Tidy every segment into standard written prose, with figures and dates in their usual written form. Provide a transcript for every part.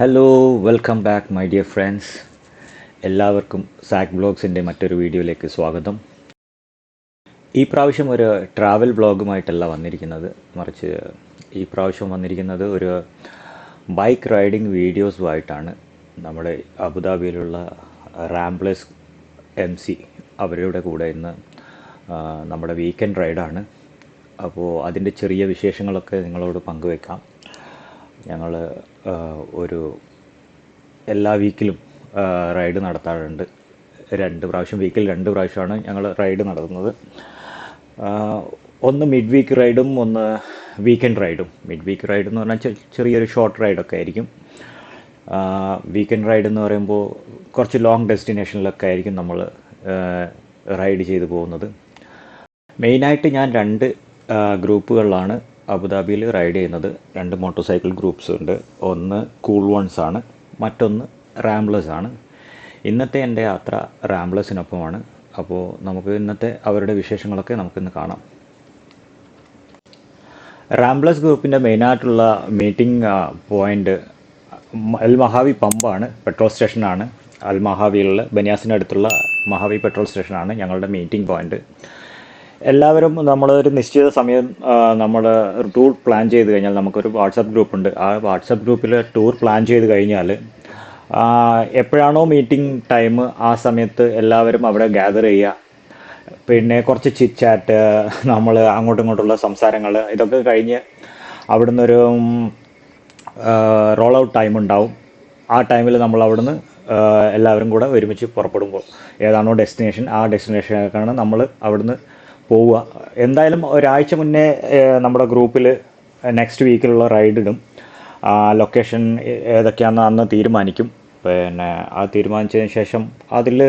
Hello welcome back my dear friends. എല്ലാവർക്കും സാക് ബ്ലോഗ്സിൻ്റെ മറ്റൊരു വീഡിയോയിലേക്ക് സ്വാഗതം. ഈ പ്രാവശ്യം ഒരു ട്രാവൽ ബ്ലോഗുമായിട്ടല്ല വന്നിരിക്കുന്നത്, മറിച്ച് ഈ പ്രാവശ്യം വന്നിരിക്കുന്നത് ഒരു ബൈക്ക് റൈഡിങ് വീഡിയോസുമായിട്ടാണ്. നമ്മുടെ അബുദാബിയിലുള്ള റാംബ്ലേഴ്സ് MC അവരുടെ കൂടെ ഇന്ന് നമ്മുടെ വീക്കെൻഡ് റൈഡാണ്. അപ്പോൾ അതിൻ്റെ ചെറിയ വിശേഷങ്ങളൊക്കെ നിങ്ങളോട് പങ്കുവെക്കാം. ഞങ്ങൾ ഒരു എല്ലാ വീക്കിലും റൈഡ് നടത്താറുണ്ട്. വീക്കിൽ 2 പ്രാവശ്യമാണ് ഞങ്ങൾ റൈഡ് നടത്തുന്നത്. ഒന്ന് മിഡ് വീക്ക് റൈഡും ഒന്ന് വീക്കെൻഡ് റൈഡും. മിഡ് വീക്ക് റൈഡ് എന്ന് പറഞ്ഞാൽ ചെറിയൊരു ഷോർട്ട് റൈഡൊക്കെ ആയിരിക്കും. വീക്കെൻഡ് റൈഡ് എന്ന് പറയുമ്പോൾ കുറച്ച് ലോങ് ഡെസ്റ്റിനേഷനിലൊക്കെ ആയിരിക്കും നമ്മൾ റൈഡ് ചെയ്ത് പോകുന്നത്. മെയിനായിട്ട് ഞാൻ 2 ഗ്രൂപ്പുകളിലാണ് അബുദാബിയിൽ റൈഡ് ചെയ്യുന്നത്. 2 മോട്ടോർ സൈക്കിൾ ഗ്രൂപ്പ്സ് ഉണ്ട്. ഒന്ന് കൂൾ വൺസ് ആണ്, മറ്റൊന്ന് റാംബ്ലേഴ്സ് ആണ്. ഇന്നത്തെ എൻ്റെ യാത്ര റാംബ്ലേഴ്സിനൊപ്പമാണ്. അപ്പോൾ നമുക്ക് ഇന്നത്തെ അവരുടെ വിശേഷങ്ങളൊക്കെ നമുക്കിന്ന് കാണാം. റാംബ്ലേഴ്സ് ഗ്രൂപ്പിൻ്റെ മെയിനായിട്ടുള്ള മീറ്റിംഗ് പോയിൻ്റ് അൽ മഹാവി പമ്പാണ്, പെട്രോൾ സ്റ്റേഷനാണ്. അൽ മഹാവിയിലുള്ള ബനിയാസിനടുത്തുള്ള മഹാവി പെട്രോൾ സ്റ്റേഷനാണ് ഞങ്ങളുടെ മീറ്റിംഗ് പോയിൻ്റ്. എല്ലാവരും നമ്മളൊരു നിശ്ചിത സമയം നമ്മൾ ടൂർ പ്ലാൻ ചെയ്ത് കഴിഞ്ഞാൽ, നമുക്കൊരു വാട്സപ്പ് ഗ്രൂപ്പുണ്ട്. ആ വാട്സപ്പ് ഗ്രൂപ്പിൽ ടൂർ പ്ലാൻ ചെയ്ത് കഴിഞ്ഞാൽ എപ്പോഴാണോ മീറ്റിംഗ് ടൈം ആ സമയത്ത് എല്ലാവരും അവിടെ ഗ്യാദർ ചെയ്യുക. പിന്നെ കുറച്ച് ചിറ്റ് ചാറ്റ്, നമ്മൾ അങ്ങോട്ടും ഇങ്ങോട്ടുള്ള സംസാരങ്ങൾ, ഇതൊക്കെ കഴിഞ്ഞ് അവിടുന്ന് ഒരു റോൾ ഔട്ട് ടൈം ഉണ്ടാവും. ആ ടൈമിൽ നമ്മൾ അവിടുന്ന് എല്ലാവരും കൂടെ ഒരുമിച്ച് പുറപ്പെടുമ്പോൾ ഏതാണോ ഡെസ്റ്റിനേഷൻ, ആ ഡെസ്റ്റിനേഷനൊക്കെയാണ് നമ്മൾ അവിടുന്ന് പോവുക. എന്തായാലും ഒരാഴ്ച മുന്നേ നമ്മുടെ ഗ്രൂപ്പിൽ നെക്സ്റ്റ് വീക്കിലുള്ള റൈഡിടും. ലൊക്കേഷൻ ഏതൊക്കെയാണെന്ന് അന്ന് തീരുമാനിക്കും. പിന്നെ ആ തീരുമാനിച്ചതിന് ശേഷം അതിൽ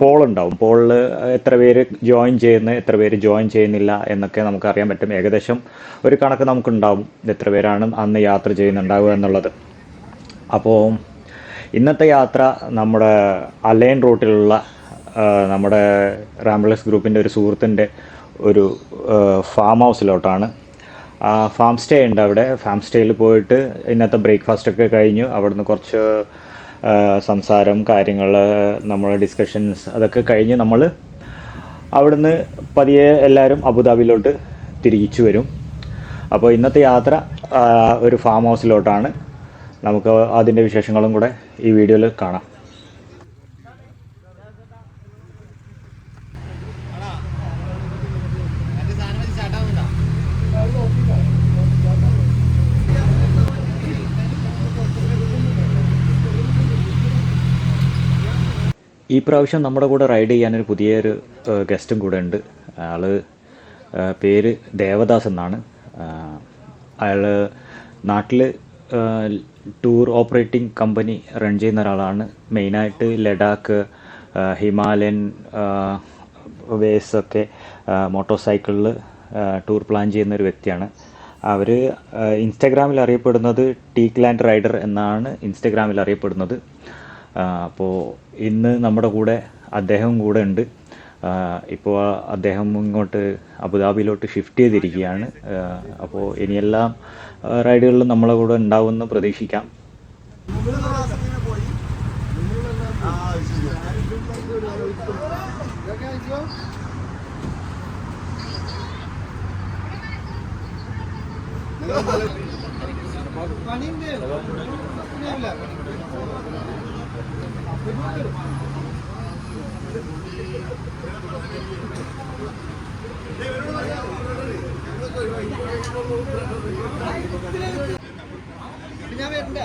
പോളുണ്ടാവും. പോളിൽ എത്ര പേര് ജോയിൻ ചെയ്യുന്നു, എത്ര പേര് ജോയിൻ ചെയ്യുന്നില്ല എന്നൊക്കെ നമുക്കറിയാൻ പറ്റും. ഏകദേശം ഒരു കണക്ക് നമുക്കുണ്ടാവും എത്ര പേരാണ് അന്ന് യാത്ര ചെയ്യുന്നുണ്ടാവുക എന്നുള്ളത്. അപ്പോൾ ഇന്നത്തെ യാത്ര നമ്മുടെ അലൈൻ റൂട്ടിലുള്ള നമ്മുടെ റാംബ്ലേഴ്സ് ഗ്രൂപ്പിൻ്റെ ഒരു സുഹൃത്തിൻ്റെ ഒരു ഫാം ഹൗസിലോട്ടാണ്. ഫാം സ്റ്റേ ഉണ്ട് അവിടെ. ഫാം സ്റ്റേയിൽ പോയിട്ട് ഇന്നത്തെ ബ്രേക്ക്ഫാസ്റ്റൊക്കെ കഴിഞ്ഞു. അവിടുന്ന് കുറച്ച് സംസാരം, കാര്യങ്ങൾ, നമ്മളെ ഡിസ്കഷൻസ് അതൊക്കെ കഴിഞ്ഞ് നമ്മൾ അവിടുന്ന് പതിയെ എല്ലാവരും അബുദാബിയിലോട്ട് തിരിച്ചു വരും. അപ്പോൾ ഇന്നത്തെ യാത്ര ഒരു ഫാം ഹൗസിലോട്ടാണ്. നമുക്ക് അതിൻ്റെ വിശേഷങ്ങളും കൂടെ ഈ വീഡിയോയിൽ കാണാം. ഈ പ്രാവശ്യം നമ്മുടെ കൂടെ റൈഡ് ചെയ്യാനൊരു പുതിയൊരു ഗസ്റ്റും കൂടെ ഉണ്ട്. അയാൾ പേര് ദേവദാസ് എന്നാണ്. അയാൾ നാട്ടിൽ ടൂർ ഓപ്പറേറ്റിംഗ് കമ്പനി റൺ ചെയ്യുന്ന ഒരാളാണ്. മെയിനായിട്ട് ലഡാക്ക്, ഹിമാലയൻ വേസൊക്കെ മോട്ടോർ സൈക്കിളിൽ ടൂർ പ്ലാൻ ചെയ്യുന്ന ഒരു വ്യക്തിയാണ്. അവർ ഇൻസ്റ്റഗ്രാമിൽ അറിയപ്പെടുന്നത് ടീക്ക് ലാൻഡ് റൈഡർ എന്നാണ് ഇൻസ്റ്റഗ്രാമിൽ അറിയപ്പെടുന്നത്. അപ്പോൾ ഇന്ന് നമ്മുടെ കൂടെ അദ്ദേഹം കൂടെ ഉണ്ട്. ഇപ്പോൾ അദ്ദേഹം ഇങ്ങോട്ട് അബുദാബിയിലോട്ട് ഷിഫ്റ്റ് ചെയ്തിരിക്കുകയാണ്. അപ്പോൾ ഇനിയെല്ലാം റൈഡുകളിലും നമ്മളെ കൂടെ ഉണ്ടാവുമെന്ന് പ്രതീക്ഷിക്കാം. ഞാൻ വരണ്ട.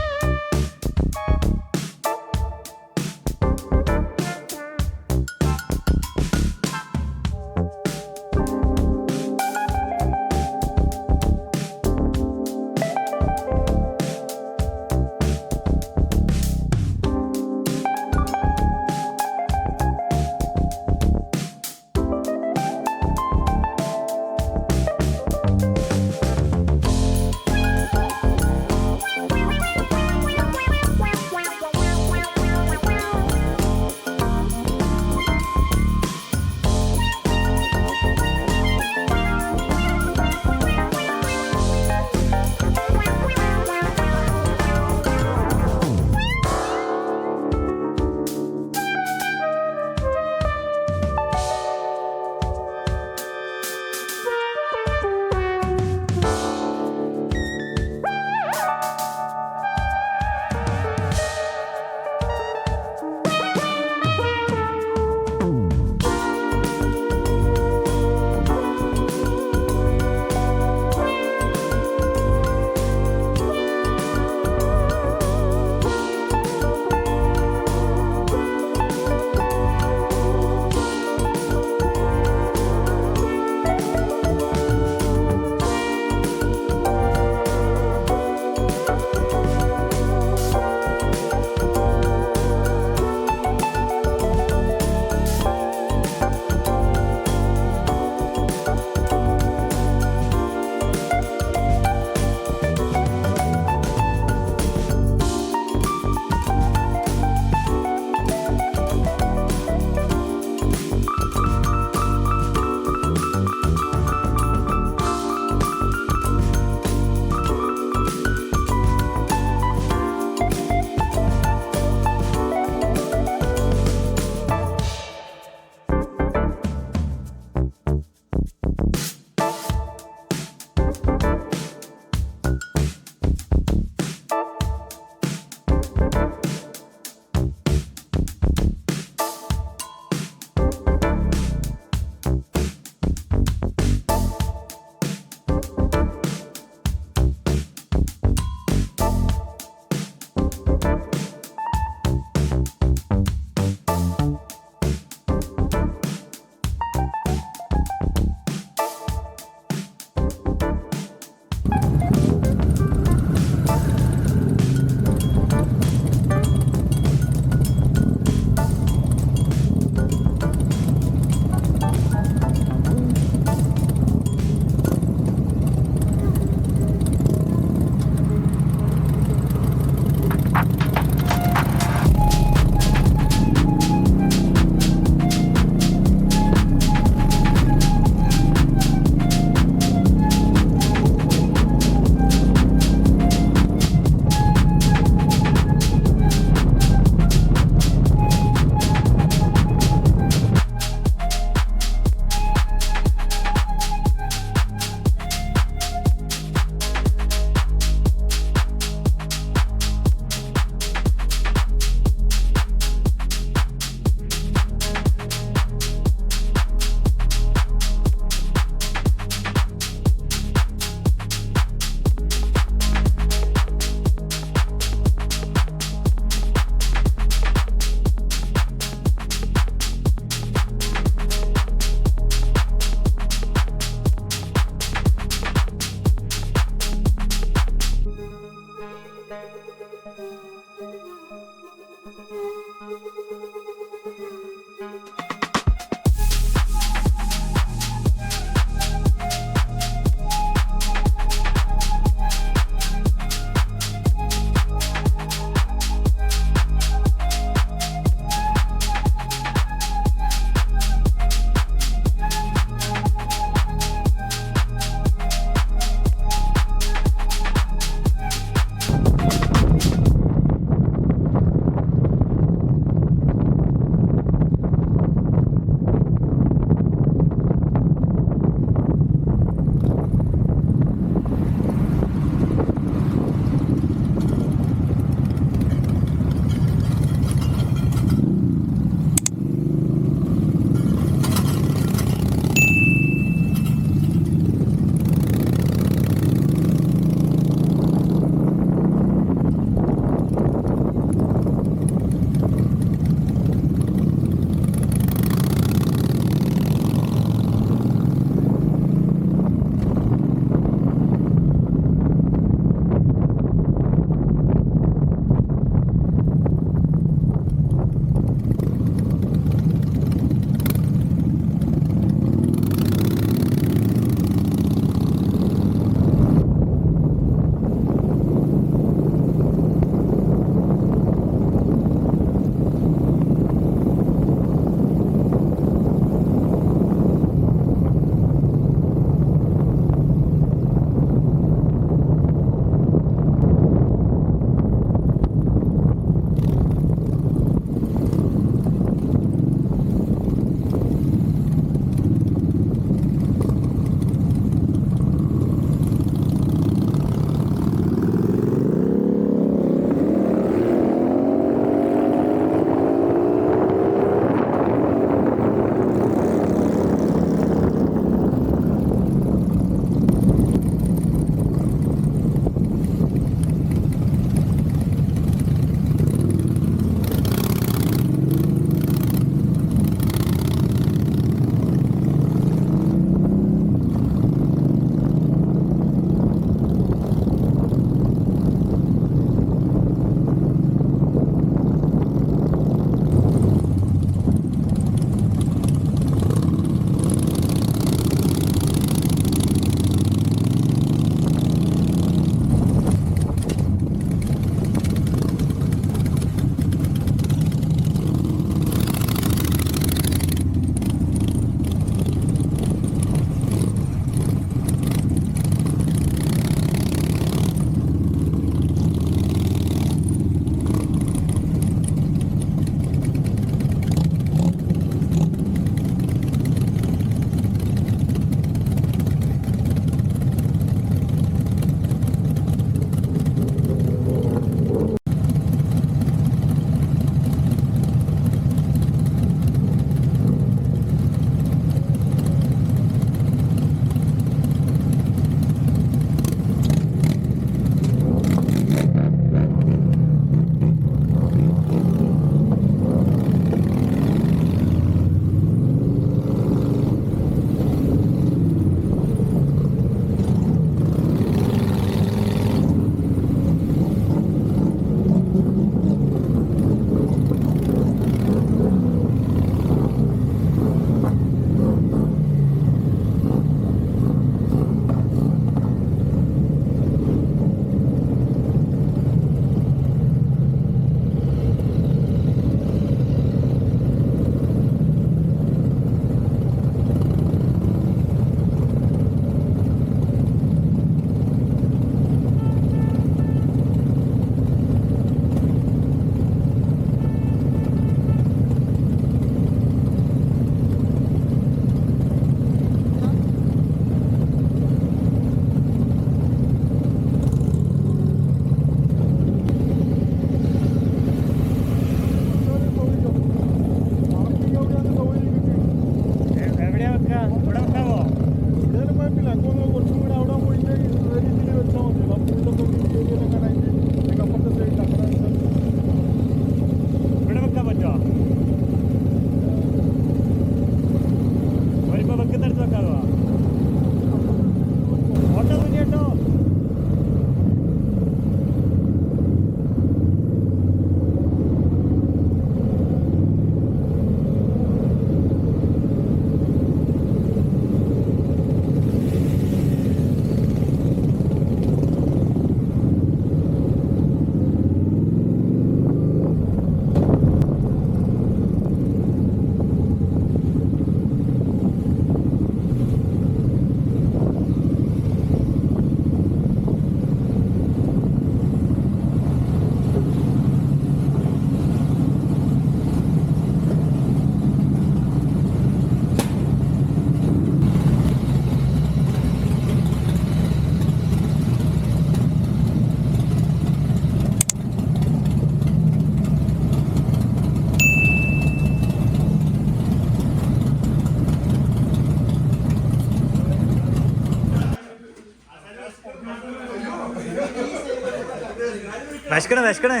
വിശക്കണേ വിശക്കണേ.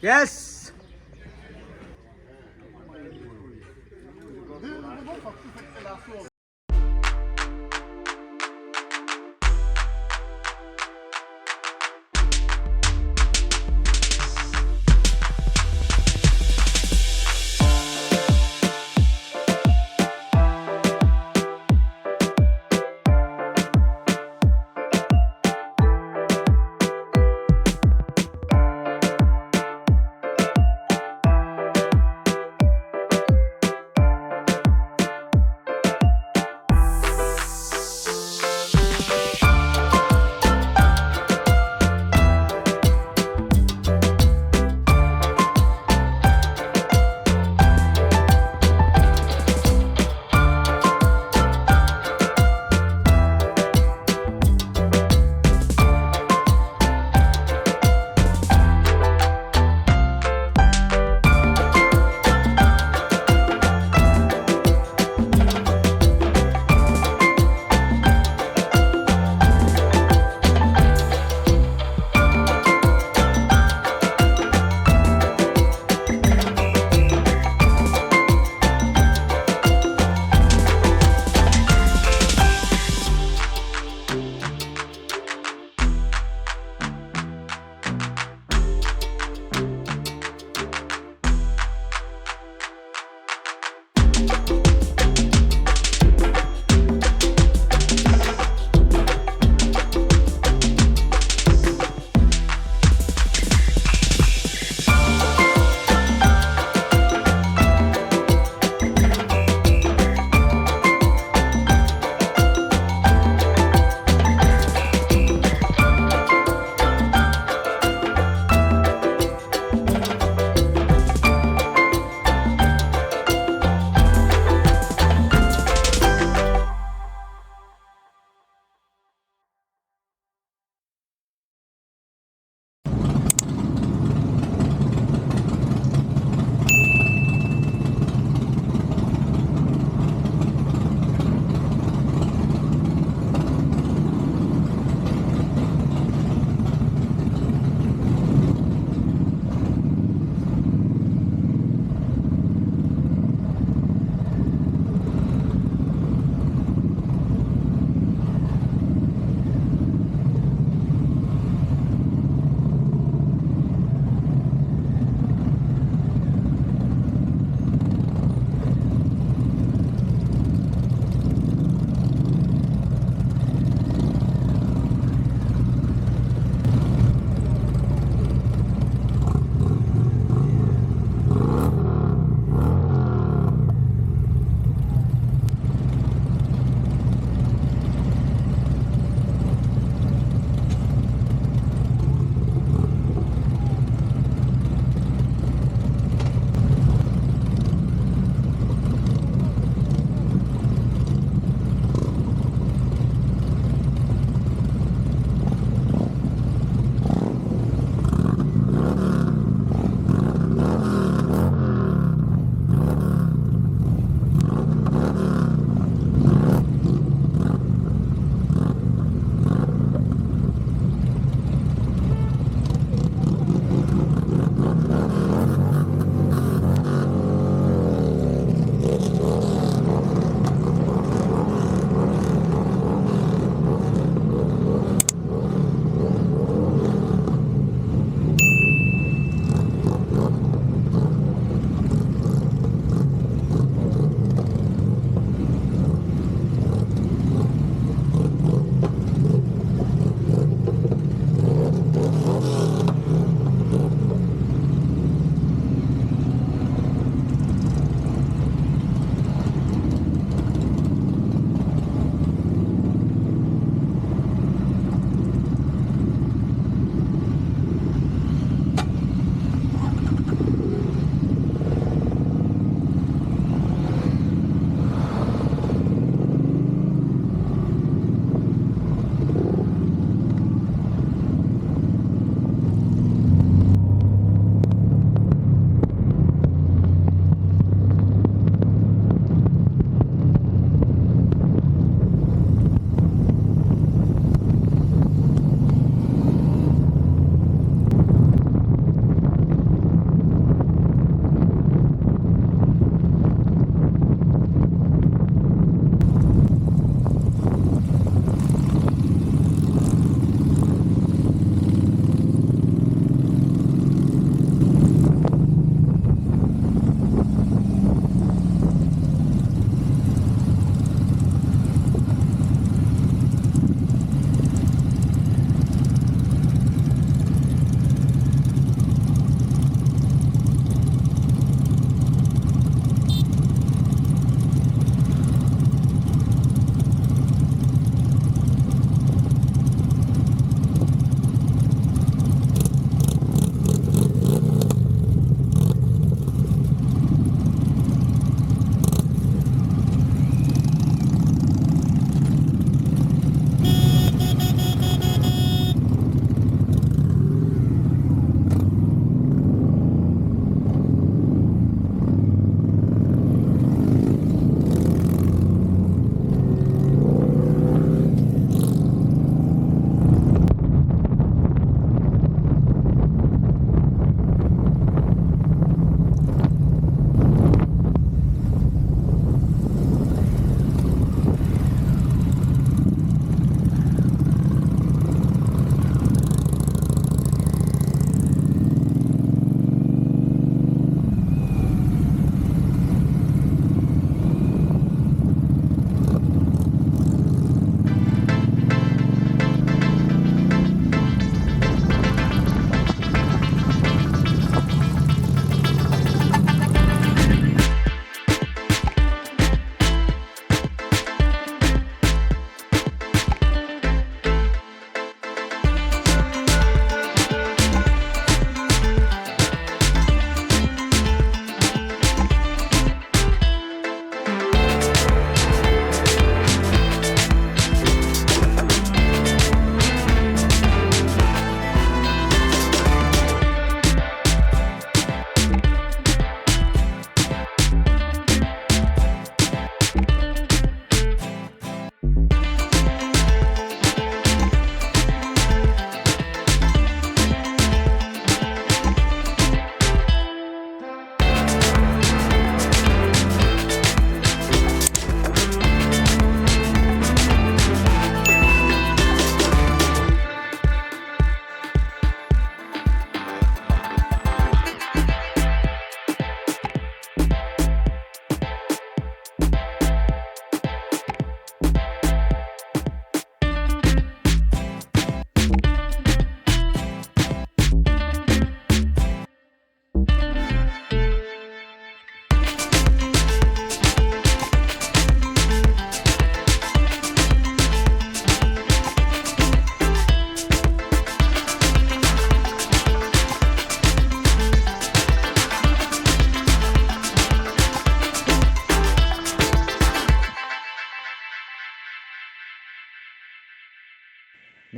യെസ്.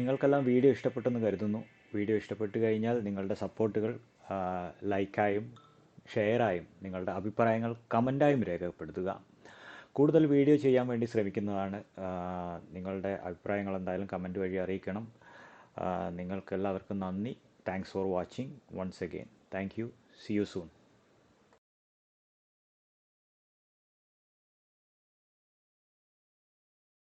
നിങ്ങൾക്കെല്ലാം വീഡിയോ ഇഷ്ടപ്പെട്ടെന്ന് കരുതുന്നു. വീഡിയോ ഇഷ്ടപ്പെട്ട് കഴിഞ്ഞാൽ നിങ്ങളുടെ സപ്പോർട്ടുകൾ ലൈക്കായും ഷെയറായും നിങ്ങളുടെ അഭിപ്രായങ്ങൾ കമൻറ്റായും രേഖപ്പെടുത്തുക. കൂടുതൽ വീഡിയോ ചെയ്യാൻ വേണ്ടി ശ്രമിക്കുന്നതാണ്. നിങ്ങളുടെ അഭിപ്രായങ്ങൾ എന്തായാലും കമൻറ്റ് വഴി അറിയിക്കണം. നിങ്ങൾക്കെല്ലാവർക്കും നന്ദി. Thanks for watching once again. Thank you. See you soon.